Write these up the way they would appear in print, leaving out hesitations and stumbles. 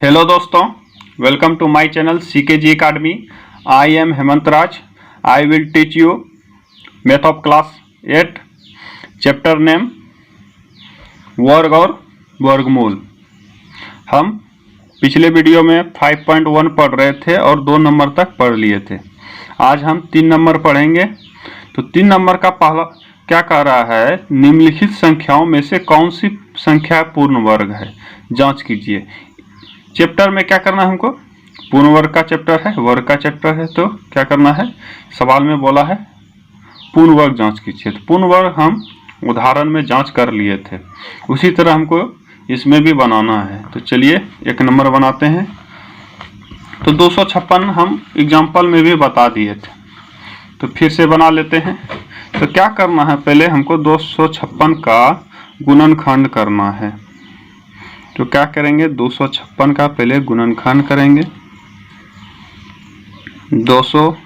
Hello दोस्तों, welcome to my channel C K G academy. I am Hemant Raj. I will teach you math of class 8, chapter name वर्ग और वर्गमूल। हम पिछले वीडियो में 5.1 पढ़ रहे थे और 2 नंबर तक पढ़ लिए थे। आज हम 3 नंबर पढ़ेंगे। तो 3 नंबर का पहला क्या कह रहा है, निम्नलिखित संख्याओं में से कौन सी संख्या पूर्ण वर्ग है, जांच कीजिए। चैप्टर में क्या करना है हमको, पूर्ण वर्ग का चैप्टर है, वर्ग का चैप्टर है। तो क्या करना है, सवाल में बोला है पूर्ण वर्ग जांच कीजिए। तो पूर्ण वर्ग हम उदाहरण में जांच कर लिए थे, उसी तरह हमको इसमें भी बनाना है। तो चलिए 1 नंबर बनाते हैं। तो 256 हम एग्जाम्पल में भी बता दिए थे, तो फिर से बना लेते हैं। तो क्या करना है, पहले हमको 256 का गुणनखंड करना है। तो क्या करेंगे, 256 का पहले गुणनखंड करेंगे। 200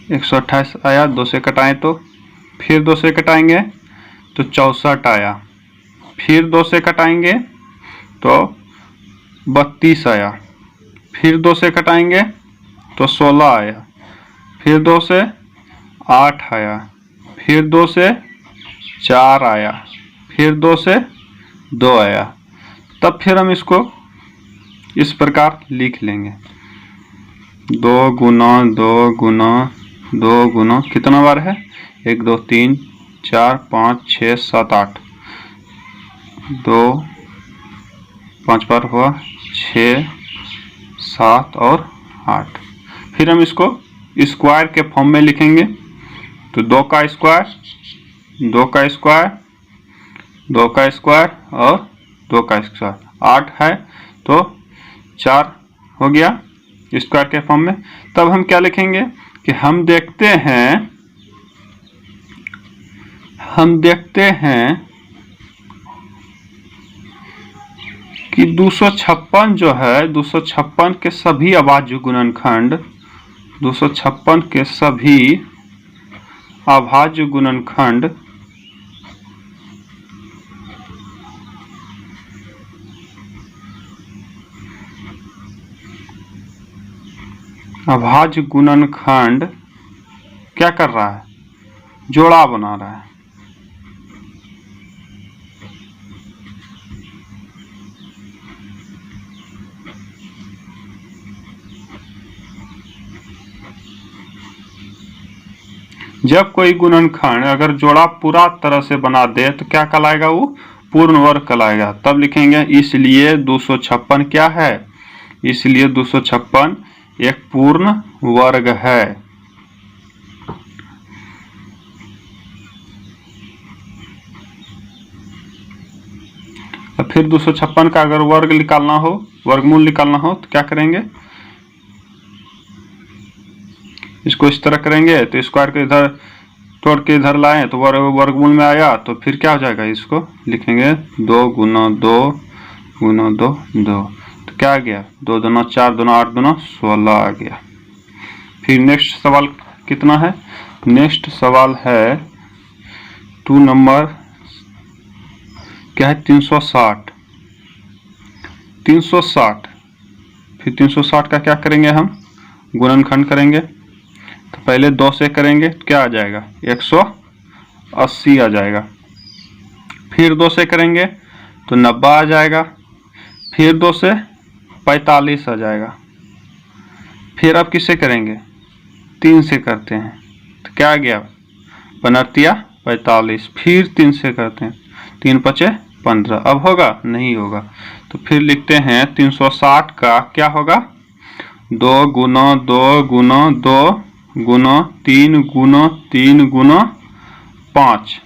128 आया, 2 से कटाएं तो फिर 2 से कटाएंगे तो 64 आया, फिर 2 से कटाएंगे तो 32 आया, फिर 2 से कटाएंगे तो 16 आया, फिर 2 से 8 आया, फिर 2 से 4 आया, फिर 2 से 2 आया। तब फिर हम इसको इस प्रकार लिख लेंगे, 2 गुना 2 गुना 2 गुना कितना बार है, 1 2 3 4 5 6 7 8, 2 5 बार हुआ, 6 7 और 8। फिर हम इसको स्क्वायर के फॉर्म में लिखेंगे। तो 2 का स्क्वायर 2 का स्क्वायर 2 का स्क्वायर और 2 का स्क्वायर 8 है, तो 4 हो गया स्क्वायर के फॉर्म में। तब हम क्या लिखेंगे कि हम देखते हैं कि 256 जो है, 256 के सभी अभाज्य गुणनखंड, 256 के सभी अभाज्य गुणनखंड अभाज्य गुणनखंड क्या कर रहा है, जोड़ा बना रहा है। जब कोई गुणनखंड अगर जोड़ा पूरा तरह से बना दे तो क्या कहलाएगा, वो पूर्ण वर्ग कहलाएगा। तब लिखेंगे इसलिए 256 क्या है, इसलिए 256 एक पूर्ण वर्ग है। और फिर 256 का अगर वर्ग निकालना हो, वर्गमूल निकालना हो तो क्या करेंगे, इसको इस तरह करेंगे। तो स्क्वायर को इधर तोड़ के इधर लाएं तो वर्गमूल में आया, तो फिर क्या हो जाएगा, इसको लिखेंगे 2 गुना 2 गुना 2 2। तो क्या आ गया, 2 दूना 4 दूना 8 दूना 16 आ गया। फिर नेक्स्ट सवाल कितना है, नेक्स्ट सवाल है 2 नंबर क्या है, 360। 360 फिर 360 का क्या करेंगे, हम गुणनखंड करेंगे। तो पहले 2 से करेंगे तो क्या आ जाएगा, 180 आ जाएगा। फिर 2 से करेंगे तो 90 आ जाएगा, फिर 2 से 45 आ जाएगा। फिर अब किससे करेंगे, 3 से करते हैं तो क्या आ गया, 45, फिर 3 से करते हैं, 3 5 15। अब होगा, नहीं होगा। तो फिर लिखते हैं 360 का क्या होगा, 2 गुना 2 गुना 2 गुना 3 गुना 3 गुना 5।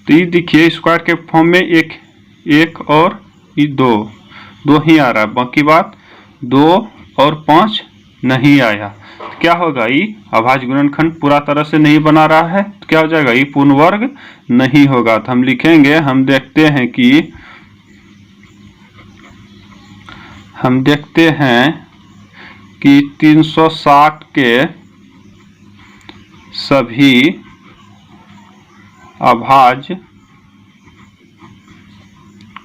तो ये देखिए स्क्वायर के फॉर्म में एक और ये 2 ही आ रहा है, बाकी बात 2 और 5 नहीं आया। तो क्या होगा, ये अभाज्य गुणनखंड पूरा तरह से नहीं बना रहा है, तो क्या हो जाएगा, ये पूर्ण वर्ग नहीं होगा। तो हम लिखेंगे, हम देखते हैं कि 360 के सभी अभाज्य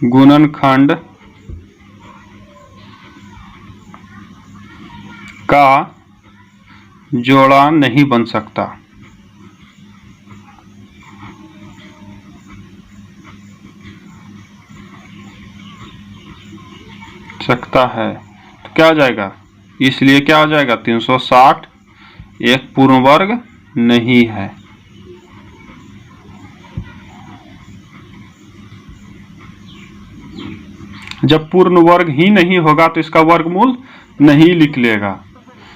गुणनखंड का जोड़ा नहीं बन सकता। सकता है तो क्या आ जाएगा, इसलिए क्या आ जाएगा 360 एक पूर्ण वर्ग नहीं है। जब पूर्ण वर्ग ही नहीं होगा तो इसका वर्गमूल नहीं निकलेगा,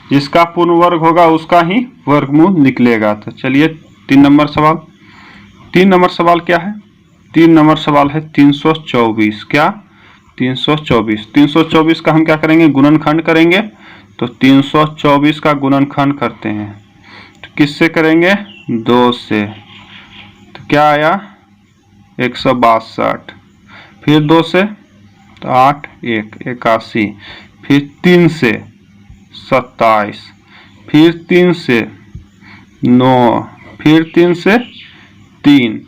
जिसका पूर्ण वर्ग होगा उसका ही वर्गमूल निकलेगा। तो चलिए 3 नंबर सवाल। 3 नंबर सवाल क्या है? 3 नंबर सवाल है 324। क्या? 324। 324 का हम क्या करेंगे? गुणनखंड करेंगे। तो 324 का गुणनखंड करते हैं तो किससे करेंगे? 2 से। तो क्या आया? 162। फिर 2 से तो 8 1 81। फिर 3 से 27। फिर 3 से 9। फिर 3 से 3।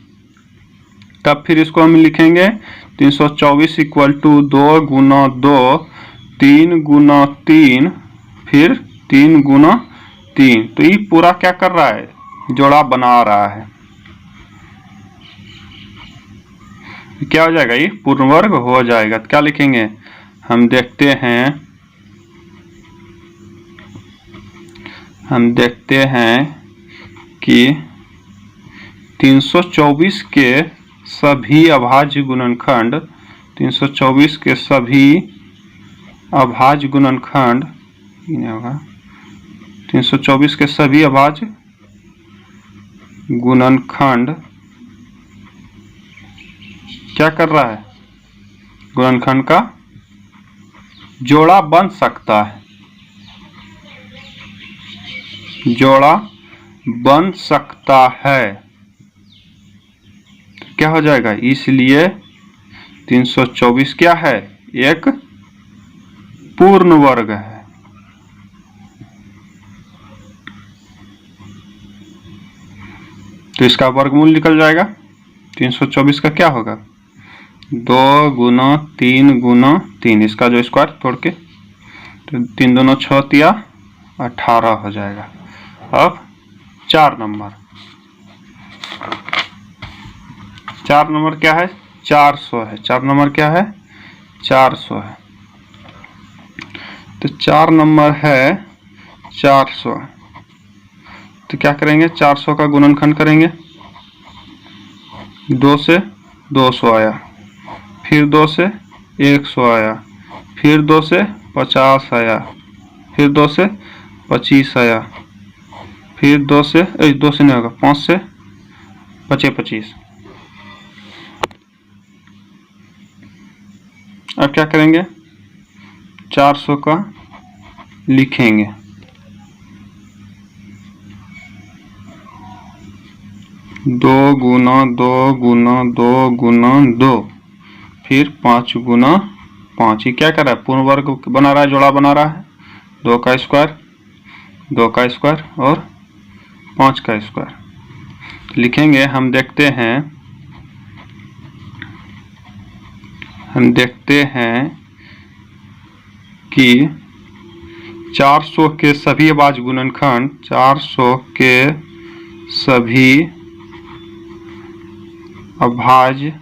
तब फिर इसको हम लिखेंगे 324 इक्वल टू 2 गुना 2 3 गुना 3 फिर 3 गुना 3। तो ये पूरा क्या कर रहा है? जोड़ा बना रहा है। क्या हो जाएगा? ये पूर्ण वर्ग हो जाएगा। तो क्या लिखेंगे? हम देखते हैं कि 324 के सभी अभाज्य गुणनखंड 324 के सभी अभाज्य गुणनखंड होगा 324 के सभी अभाज्य गुणनखंड क्या कर रहा है? गुणनखंड का जोड़ा बन सकता है। जोड़ा बन सकता है तो क्या हो जाएगा? इसलिए 324 क्या है? एक पूर्ण वर्ग है। तो इसका वर्गमूल निकल जाएगा। 324 का क्या होगा? 2 गुना 3 गुना 3। इसका जो स्क्वायर तोड़ के तो 3 दूना 6 तिया 18 हो जाएगा। अब 4 नंबर। 4 नंबर क्या है? 400 है। 4 नंबर क्या है? 400 है। तो 4 नंबर है 400। तो क्या करेंगे? 400 का गुणनखंड करेंगे। 2 से 200 आया। फिर 2 से 100 आया। फिर 2 से 50 आया। फिर 2 से 25 आया। फिर 2 से नहीं होगा, 5 से 25। अब क्या करेंगे? 400 का लिखेंगे। दो गुना 2 गुना 2 गुना 2 फिर 5 गुना 5। ये क्या कर रहा है? पूर्ण वर्ग बना रहा है, जोड़ा बना रहा है। 2 का स्क्वायर 2 का स्क्वायर और 5 का स्क्वायर लिखेंगे। हम देखते हैं कि 400 के सभी अभाज्य गुणनखंड 400 के सभी अभाज्य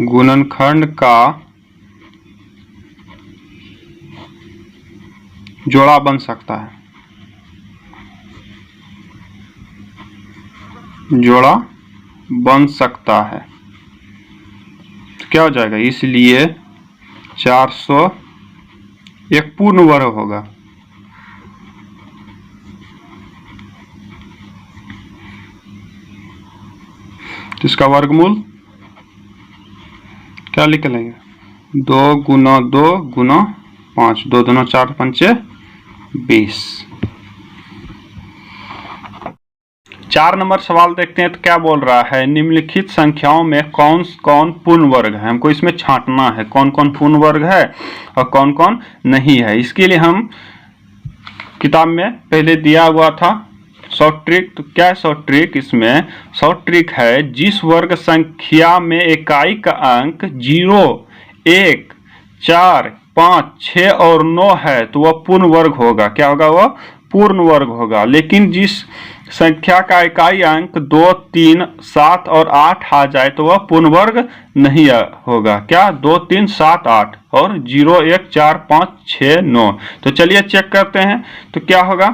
गुणनखंड का जोड़ा बन सकता है। जोड़ा बन सकता है तो क्या हो जाएगा? इसलिए 400 एक पूर्ण वर्ग होगा। तो इसका वर्गमूल क्या लिख लेंगे? 2 गुना 2 गुना 5। 2 दूना 4 पंचे 20। 4 नंबर सवाल देखते हैं तो क्या बोल रहा है? निम्नलिखित संख्याओं में कौन कौन पूर्ण वर्ग है? हमको इसमें छांटना है कौन कौन पूर्ण वर्ग है और कौन कौन नहीं है। इसके लिए हम किताब में पहले दिया हुआ था शॉर्ट ट्रिक। तो क्या है शॉर्ट ट्रिक? इसमें शॉर्ट ट्रिक है, जिस वर्ग संख्या में इकाई का अंक 0 1 4 5, 6 और 9 है तो वह पूर्ण वर्ग होगा। क्या होगा? वह पूर्ण वर्ग होगा। लेकिन जिस संख्या का इकाई अंक 2, 3, 7 और 8 आ जाए तो वह पूर्ण वर्ग नहीं होगा। क्या? 2, 3, 7, 8 और 0, 1, 4, 5, 6, 9। तो चलिए चेक करते हैं तो क्या होगा।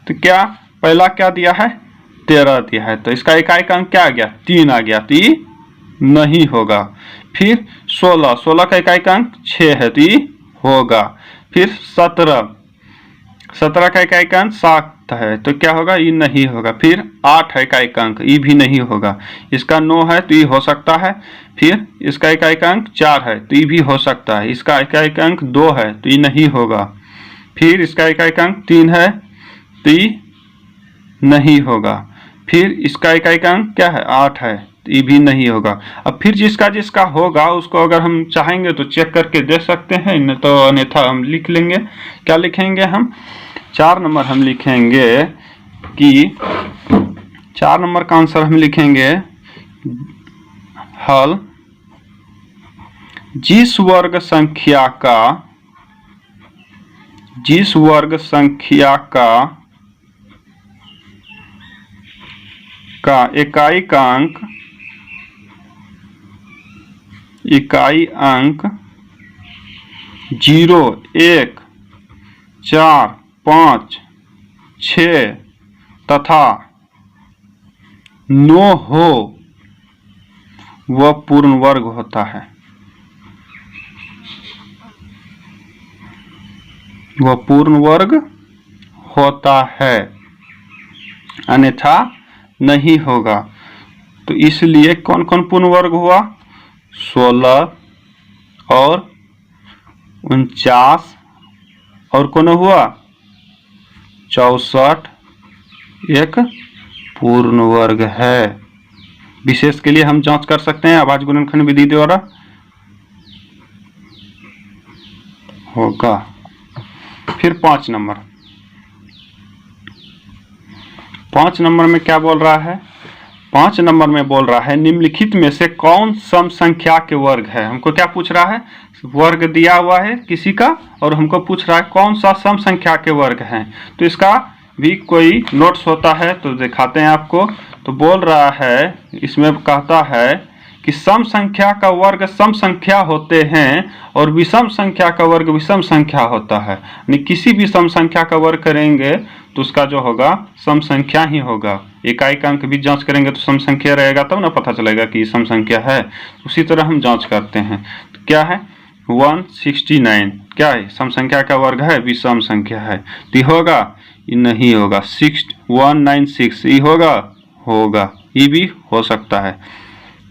तो क्या पहला क्या दिया है? 13 दिया है, तो इसका इकाई का अंक क्या आ गया? 3 आ गया, तो ये नहीं होगा। फिर 16, 16 का इकाई का अंक 6 है तो ये होगा। फिर 17, 17 का इकाई का अंक 7 है तो क्या होगा? ये नहीं होगा। फिर 8 है इकाई का अंक, ये भी नहीं होगा। इसका 9 है तो ये हो सकता है। फिर इसका इकाई का अंक 4 है तो ये भी हो सकता है। इसका इकाई का अंक 2 है तो ये नहीं होगा। फिर इसका इकाई का अंक 3 है तो ये नहीं होगा। फिर इसका इकाई का अंक क्या है? 8 है तो ये भी नहीं होगा। अब फिर जिसका जिसका होगा उसको अगर हम चाहेंगे तो चेक करके दे सकते हैं, नहीं तो अन्यथा हम लिख लेंगे। क्या लिखेंगे हम? 4 नंबर हम लिखेंगे कि 4 नंबर का आंसर हम लिखेंगे हल जिस वर्ग संख्या का इकाई अंक 0, 1, 4, 5, 6 तथा 9 हो वह पूर्ण वर्ग होता है। वह पूर्ण वर्ग होता है, अन्यथा नहीं होगा। तो इसलिए कौन कौन पूर्ण वर्ग हुआ? 16 और 49 और कौन हुआ? 64 एक पूर्ण वर्ग है। विशेष के लिए हम जांच कर सकते हैं अभाज्य गुणनखंड विधि द्वारा होगा। फिर 5 नंबर, 5 नंबर में क्या बोल रहा है? 5 नंबर में बोल रहा है निम्नलिखित में से कौन सम संख्या के वर्ग है। हमको क्या पूछ रहा है? वर्ग दिया हुआ है किसी का और हमको पूछ रहा है कौन सा सम संख्या के वर्ग हैं। तो इसका भी कोई नोट्स होता है तो दिखाते हैं आपको। तो बोल रहा है, इसमें कहता है कि सम संख्या का वर्ग सम संख्या होते हैं और विषम संख्या का वर्ग विषम संख्या होता है। यानी किसी भी सम संख्या का वर्ग करेंगे तो उसका जो होगा सम संख्या ही होगा। इकाई का अंक भी जांच करेंगे तो सम संख्या रहेगा, तब ना पता चलेगा कि सम संख्या है। उसी तरह हम जांच करते हैं। तो क्या है? 169 क्या है? सम संख्या का वर्ग है, विषम संख्या है तो ये होगा, ये नहीं होगा। 196 ये होगा, ये भी हो सकता है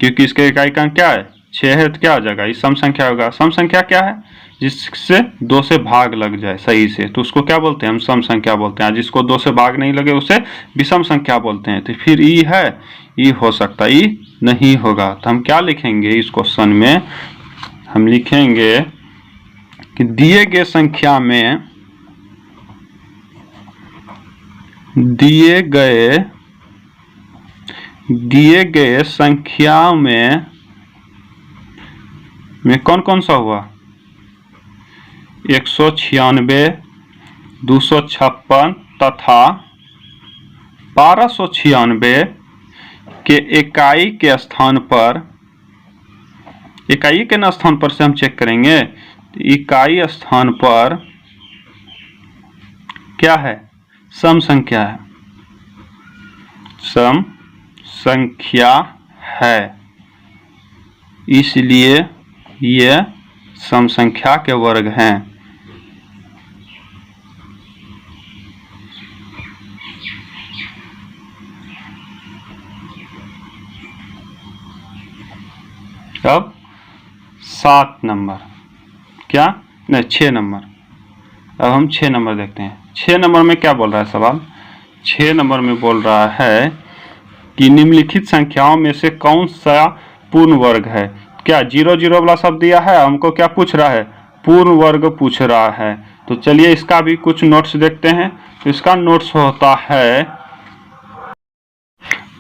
क्योंकि इसके इकाई का अंक क्या है? 6 है तो क्या हो जाएगा? ये सम संख्या होगा। सम संख्या क्या है? जिससे 2 से भाग लग जाए सही से तो उसको क्या बोलते हैं? हम सम संख्या बोलते हैं। जिसको 2 से भाग नहीं लगे उसे विषम संख्या बोलते हैं। तो फिर ये है, ये हो सकता है, ये नहीं होगा। तो हम क्या लिखेंगे इस क्वेश्चन में? हम लिखेंगे कि दिए गए संख्या में दिए गए संख्या में कौन कौन सा हुआ? 196, 256 तथा 1296 के इकाई के स्थान पर, इकाई के न स्थान पर से हम चेक करेंगे। इकाई स्थान पर क्या है? सम संख्या है, सम संख्या है, इसलिए ये सम संख्या के वर्ग हैं। अब 7 नंबर, क्या नहीं 6 नंबर। अब हम 6 नंबर देखते हैं। 6 नंबर में क्या बोल रहा है सवाल? 6 नंबर में बोल रहा है कि निम्नलिखित संख्याओं में से कौन सा पूर्ण वर्ग है। क्या 0 0 वाला शब्द दिया है, हमको क्या पूछ रहा है? पूर्ण वर्ग पूछ रहा है। तो चलिए इसका भी कुछ नोट्स देखते हैं। तो इसका नोट्स होता है,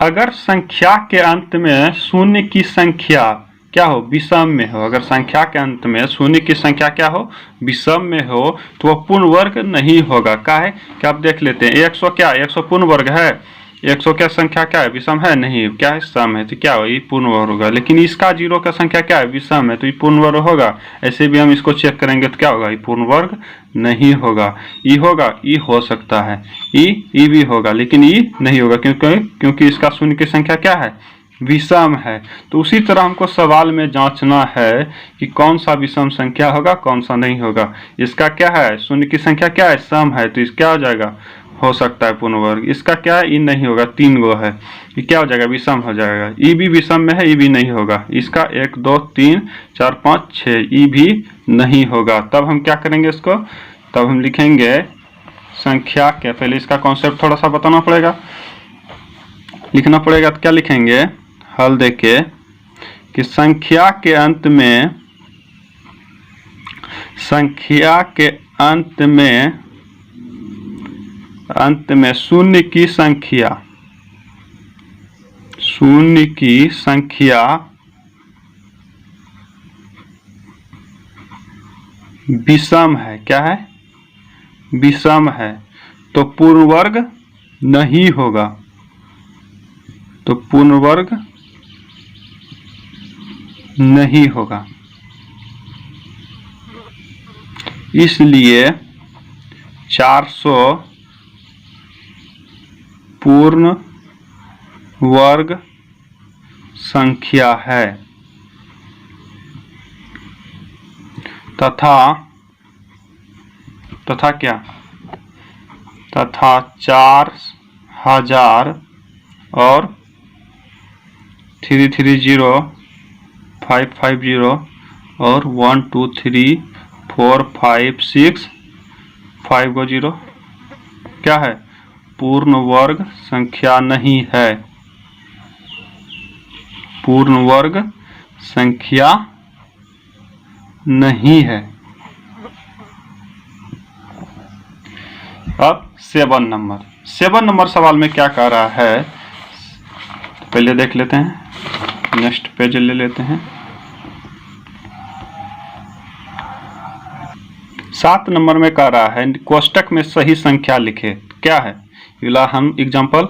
अगर संख्या के अंत में शून्य की संख्या क्या हो, विषम में हो। अगर संख्या के अंत में शून्य की संख्या क्या हो, विषम में हो, तो वह पूर्ण वर्ग नहीं होगा। क्या है कि आप देख लेते हैं 100 क्या 100 पूर्ण वर्ग है, 100 क्या संख्या क्या है, विषम है नहीं, क्या है सम है, तो क्या हो, ये पूर्ण वर्ग होगा। लेकिन इसका 0 का संख्या क्या है, विषम है, तो ये पूर्ण वर्ग होगा। ऐसे भी हम इसको चेक करेंगे तो क्या होगा, ये पूर्ण वर्ग नहीं होगा। ई होगा, ई हो सकता है, ई भी होगा, लेकिन ई नहीं होगा क्योंकि इसका शून्य की संख्या क्या है, विषम है। तो उसी तरह हमको सवाल में जांचना है कि कौन सा विषम संख्या होगा, कौन सा नहीं होगा। इसका क्या है, शून्य की संख्या क्या है, सम है, तो इस क्या हो जाएगा, हो सकता है पूर्ण वर्ग। इसका क्या है, ई नहीं होगा, 3 गो है, ये क्या हो जाएगा, विषम हो जाएगा। ई भी विषम में है, ई भी नहीं होगा। इसका 1 2 3 4 5 6 ई भी नहीं होगा। तब हम क्या करेंगे इसको, तब हम लिखेंगे संख्या के, पहले इसका कॉन्सेप्ट थोड़ा सा बताना पड़ेगा, लिखना पड़ेगा। तो क्या लिखेंगे, हल देके कि संख्या के अंत में शून्य की संख्या विषम है। क्या है, विषम है, तो पूर्ण वर्ग नहीं होगा, तो पूर्ण वर्ग नहीं होगा। इसलिए 400 पूर्ण वर्ग संख्या है तथा क्या, तथा 4000 और 330 550 और 1 2 3 4 5 6 5 गो 0 क्या है, पूर्ण वर्ग संख्या नहीं है, पूर्ण वर्ग संख्या नहीं है। अब 7 नंबर सवाल में क्या कह रहा है, पहले देख लेते हैं, नेक्स्ट पेज ले लेते हैं। 7 नंबर में कह रहा है कोष्टक में सही संख्या लिखे। क्या है, इला हम एग्जाम्पल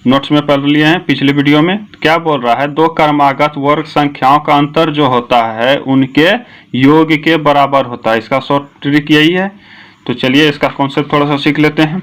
नोट्स में पढ़ लिए हैं पिछले वीडियो में। क्या बोल रहा है, दो क्रमागत वर्ग संख्याओं का अंतर जो होता है उनके योग के बराबर होता है। इसका शॉर्ट ट्रिक यही है। तो चलिए इसका कॉन्सेप्ट थोड़ा सा सीख लेते हैं।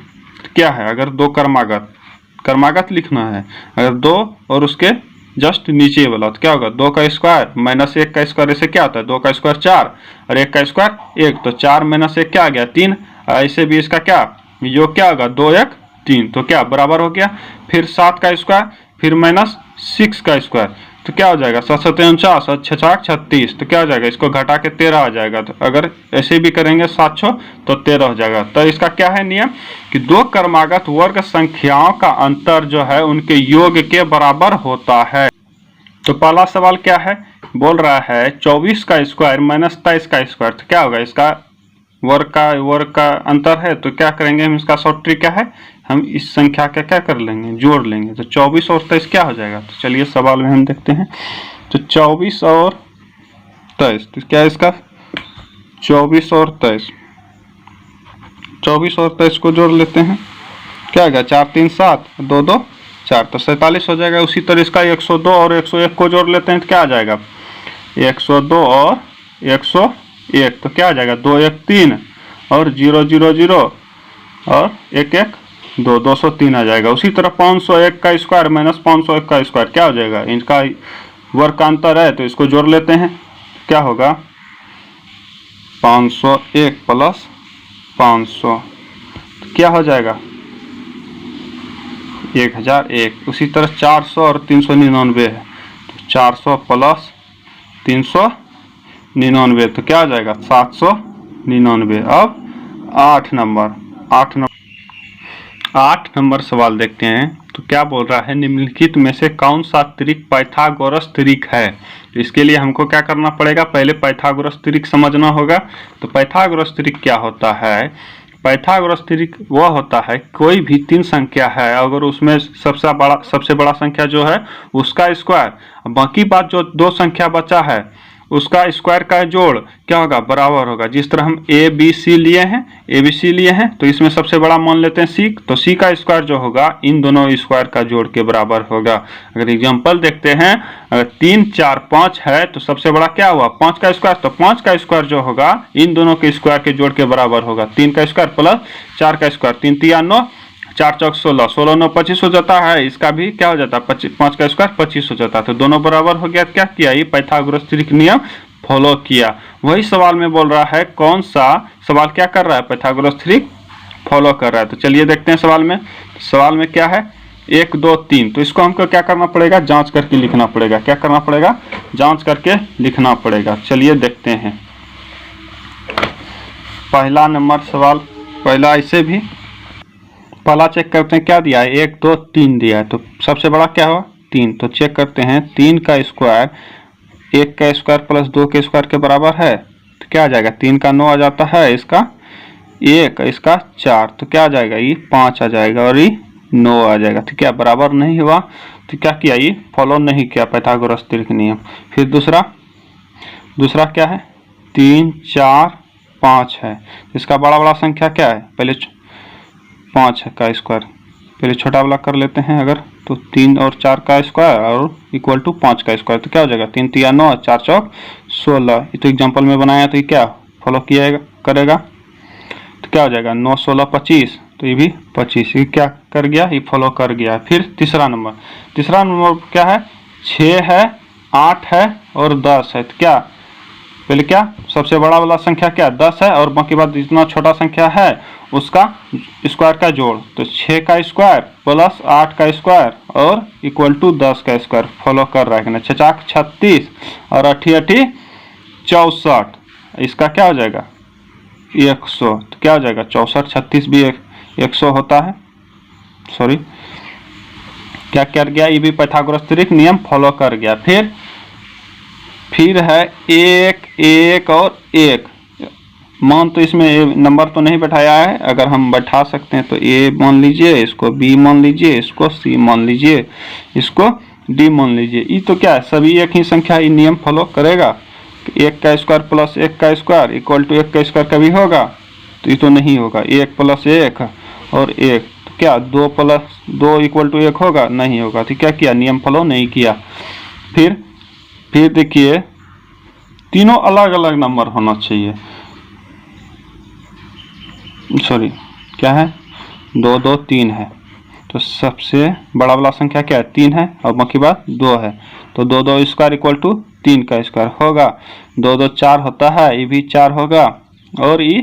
क्या है, अगर दो क्रमागत लिखना है, अगर 2 और उसके जस्ट नीचे वाला, तो क्या होगा, 2 का स्क्वायर माइनस 1 का स्क्वायर, ऐसे क्या होता है, 2 का स्क्वायर 4 और 1 का स्क्वायर 1, तो 4 माइनस 1 क्या आ गया, 3। ऐसे भी इसका क्या योग क्या होगा, 2 1 3, तो क्या बराबर हो गया। फिर 7 का स्क्वायर, फिर माइनस 6 का स्क्वायर, तो क्या हो जाएगा, 7 7 49 और 6 4 36, तो क्या हो जाएगा, इसको घटा के 13 आ जाएगा। तो अगर ऐसे भी करेंगे 7 6 तो 13 हो जाएगा। तो इसका क्या है नियम कि दो क्रमागत वर्ग संख्याओं का अंतर जो है उनके योग के बराबर होता है। तो पहला सवाल क्या है, बोल रहा है 24 का स्क्वायर माइनस 23 का स्क्वायर, तो क्या होगा, इसका वर्ग का अंतर है। तो क्या करेंगे हम, इसका शॉर्ट ट्रिक क्या है, हम इस संख्या का क्या कर लेंगे, जोड़ लेंगे। तो 24 और 23 क्या हो जाएगा, तो चलिए सवाल में हम देखते हैं। तो 24 और 23, तो क्या है इसका 24 और 23, 24 और 23 को जोड़ लेते हैं। क्या होगा, 4 3 7 2 2 4, तो 47 हो जाएगा। उसी तरह इसका 102 और 101 को जोड़ लेते हैं, तो क्या आ जाएगा, 102 और 101, तो क्या आ जाएगा, 2 1 3 और 0 0 0 और 1 1 2, 203 आ जाएगा। उसी तरह 501 का स्क्वायर माइनस 501 का स्क्वायर क्या हो जाएगा, इनका वर्ग का अंतर है, तो इसको जोड़ लेते हैं। क्या होगा, 501 प्लस 500, तो क्या हो जाएगा, 1001। उसी तरह 400 और 399 है, तो 400 प्लस 399, तो क्या हो जाएगा, 799। अब 8 नंबर सवाल देखते हैं। तो क्या बोल रहा है, निम्नलिखित में से कौन सा त्रिक पाइथागोरस त्रिक है। तो इसके लिए हमको क्या करना पड़ेगा, पहले पाइथागोरस त्रिक समझना होगा। तो पाइथागोरस त्रिक क्या होता है, पाइथागोरस थ्योरी वह होता है, कोई भी 3 संख्या है अगर उसमें सबसे बड़ा संख्या जो है उसका स्क्वायर, बाकी बात जो 2 संख्या बचा है उसका स्क्वायर का जोड़ क्या होगा, बराबर होगा। जिस तरह हम ए बी सी लिए हैं तो इसमें सबसे बड़ा मान लेते हैं सी, तो सी का स्क्वायर जो होगा इन दोनों स्क्वायर का जोड़ के बराबर होगा। अगर एग्जांपल देखते हैं, अगर 3 4 5 है तो सबसे बड़ा क्या हुआ 5 का स्क्वायर, तो 5 का स्क्वायर जो होगा इन दोनों के स्क्वायर के जोड़ के बराबर होगा। 3 का स्क्वायर प्लस 4 का स्क्वायर, 3 3 9, 4 चौक 16, 16 9 25 हो जाता है। इसका भी क्या हो जाता है 5 का स्क्वायर 25 हो जाता है, तो दोनों बराबर हो गया। क्या किया, ये पाइथागोरस थ्योरी का नियम फॉलो किया। वही सवाल में बोल रहा है, कौन सा सवाल क्या कर रहा है, पाइथागोरस थ्योरी फॉलो कर रहा है। तो चलिए देखते हैं सवाल में क्या है, 1 2 3। तो इसको हमको क्या करना पड़ेगा, जांच करके लिखना पड़ेगा। क्या करना पड़ेगा, जांच करके लिखना पड़ेगा। चलिए देखते हैं पहला नंबर सवाल। पहला ऐसे भी पहला चेक करते हैं क्या दिया है, 1 2 3 दिया है, तो सबसे बड़ा क्या हुआ 3। तो चेक करते हैं 3 का स्क्वायर 1 का स्क्वायर प्लस 2 के स्क्वायर के बराबर है, तो क्या आ जाएगा 3 का 9 आ जाता है, इसका 1 इसका 4, तो क्या आ जाएगा ये 5 आ जाएगा और ये 9 आ जाएगा। तो क्या बराबर नहीं हुआ, तो क्या किया, ये फॉलो नहीं किया पाइथागोरस थ्योरी का नियम। फिर दूसरा क्या है, 3 4 5 है, इसका बड़ा संख्या क्या है, पहले 5 का स्क्वायर, पहले छोटा वाला कर लेते हैं। अगर तो 3 और 4 का स्क्वायर और इक्वल टू 5 का स्क्वायर, तो क्या हो जाएगा 3 3 9, 4 चौक 16। ये तो एग्जांपल में बनाया, तो ये क्या फॉलो करेगा, तो क्या हो जाएगा 9 16 25, तो ये भी 25, ये क्या कर गया, ये फॉलो कर गया। फिर तीसरा नंबर क्या है, 6 है 8 है और 10 है, तो क्या पहले क्या सबसे बड़ा वाला संख्या क्या 10 है और बाकी बात जितना छोटा संख्या है उसका स्क्वायर का जोड़, तो 6 का स्क्वायर प्लस 8 का स्क्वायर और इक्वल टू 10 का स्क्वायर फॉलो कर रहा है ना। 6 36 और 8 8 64, इसका क्या हो जाएगा 100, तो क्या हो जाएगा 64 36 भी 100 होता है। सॉरी, क्या कर गया, ये भी पाइथागोरस थ्योरी का नियम फॉलो कर गया। फिर है 1 1 और 1 मान, तो इसमें नंबर तो नहीं बैठाया है, अगर हम बैठा सकते हैं तो ए मान लीजिए, इसको बी मान लीजिए, इसको सी मान लीजिए, इसको डी मान लीजिए। ये तो क्या है सभी एक ही संख्या, ये नियम फॉलो करेगा। 1 का स्क्वायर प्लस 1 का स्क्वायर इक्वल टू 1 का स्क्वायर कभी होगा, तो ये तो नहीं होगा। 1 प्लस 1 और 1, तो क्या 2 प्लस 2 इक्वल टू 1 होगा, नहीं होगा। तो क्या किया, नियम फॉलो नहीं किया। फिर देखिए तीनों अलग अलग नंबर होना चाहिए। सॉरी, क्या है 2 2 3 है, तो सबसे बड़ा वाला संख्या क्या है 3 है और बाकी बात 2 है, तो 2 2 स्क्वायर इक्वल टू 3 का स्क्वायर होगा। 2 2 4 होता है, ये भी 4 होगा और ये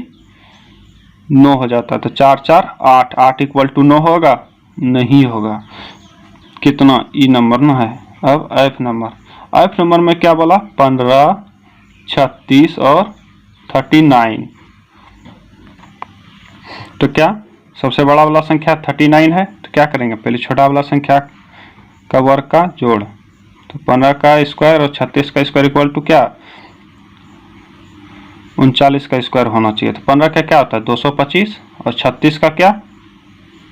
9 हो जाता है, तो 4 4 8 8 इक्वल टू 9 होगा, नहीं होगा। कितना ई नंबर ना है। अब एफ नंबर में क्या बोला 15 36 और 39, तो क्या सबसे बड़ा वाला संख्या 39 है, तो क्या करेंगे पहले छोटा वाला संख्या का वर्ग का जोड़, तो 15 का स्क्वायर और 36 का स्क्वायर इक्वल टू क्या 39 का स्क्वायर होना चाहिए। तो 15 का क्या होता है 225 और 36 का क्या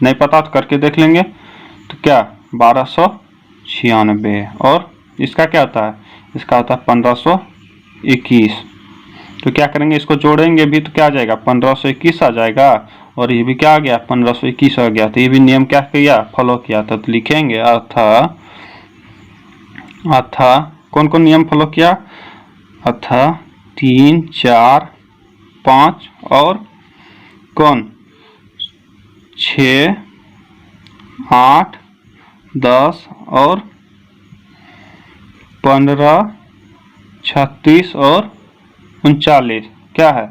नहीं पता तो करके देख लेंगे, तो क्या 1296 और इसका क्या होता है, इसका होता है 1521। तो क्या करेंगे इसको जोड़ेंगे भी, तो क्या आ जाएगा 1521 आ जाएगा और ये भी क्या आ गया 1521 आ गया। तो ये भी नियम क्या किया फॉलो किया था। तो लिखेंगे अथा कौन कौन नियम फॉलो किया, अथा 3 4 5 और कौन 6 8 10 और 15 36 और 39 क्या है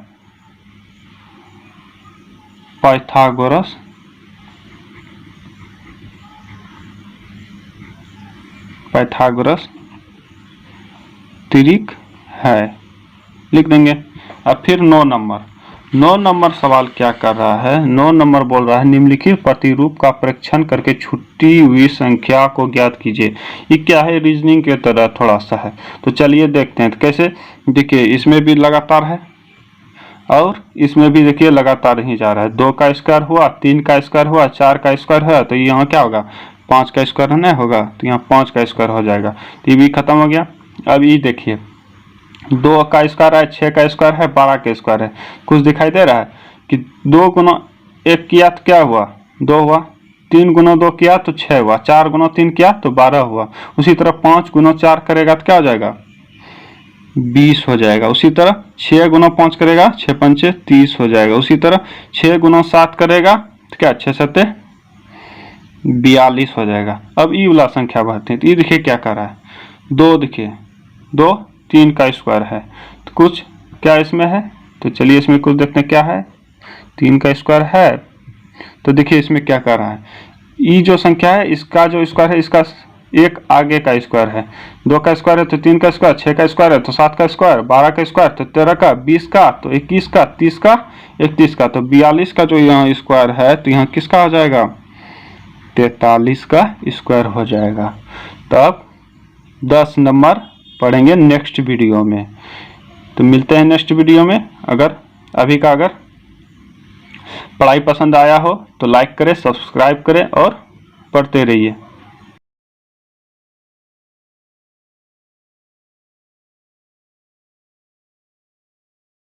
पाइथागोरस थ्योरी है, लिख देंगे। अब फिर 9 नंबर सवाल क्या कर रहा है, 9 नंबर बोल रहा है निम्नलिखित प्रतिरूप का परीक्षण करके छूटी हुई संख्या को ज्ञात कीजिए। ये क्या है रीजनिंग के तरह थोड़ा सा है, तो चलिए देखते हैं। तो कैसे, देखिए इसमें भी लगातार है, और इसमें भी देखिए लगातार ही जा रहा है। 2 का स्क्वायर हुआ, 3 का स्क्वायर हुआ, 4 का स्क्वायर हुआ, तो यहाँ क्या होगा 5 का स्क्वायर नहीं होगा, तो यहाँ 5 का स्क्वायर हो जाएगा। तो ये भी खत्म हो गया। अब ये देखिए 2 का स्क्वायर है, 6 का स्क्वायर है, 12 का स्क्वायर है। कुछ दिखाई दे रहा है कि 2 गुना 1 किया तो क्या हुआ 2 हुआ, 3 गुना 2 किया तो 6 हुआ, 4 गुना 3 किया तो 12 हुआ। उसी तरह 5 गुना 4 करेगा तो क्या हो जाएगा 20 हो जाएगा। उसी तरह 6 गुना 5 करेगा 6 पंचे 30 हो जाएगा। उसी तरह 6 गुना 7 करेगा तो क्या 6 सत्ते 42 हो जाएगा। अब ये वाला संख्या बढ़ते हैं तो ये देखिए क्या कर रहा है 2, देखिए 2 3 का स्क्वायर है, तो कुछ क्या इसमें है, तो चलिए इसमें कुछ देखते हैं क्या है। 3 का स्क्वायर है, तो देखिए इसमें क्या कर रहा है, ये जो संख्या है इसका जो स्क्वायर है इसका एक आगे का स्क्वायर है। 2 का स्क्वायर है तो 3 का स्क्वायर, 6 का स्क्वायर है तो 7 का स्क्वायर, 12 का स्क्वायर तो 13 का, 20 का तो 21 का, 30 का 31 का, तो 42 का जो यहाँ स्क्वायर है तो यहाँ किसका हो जाएगा 43 का स्क्वायर हो जाएगा। तब 10 नंबर पढ़ेंगे नेक्स्ट वीडियो में। तो मिलते हैं नेक्स्ट वीडियो में। अगर पढ़ाई पसंद आया हो तो लाइक करें, सब्सक्राइब करें और पढ़ते रहिए।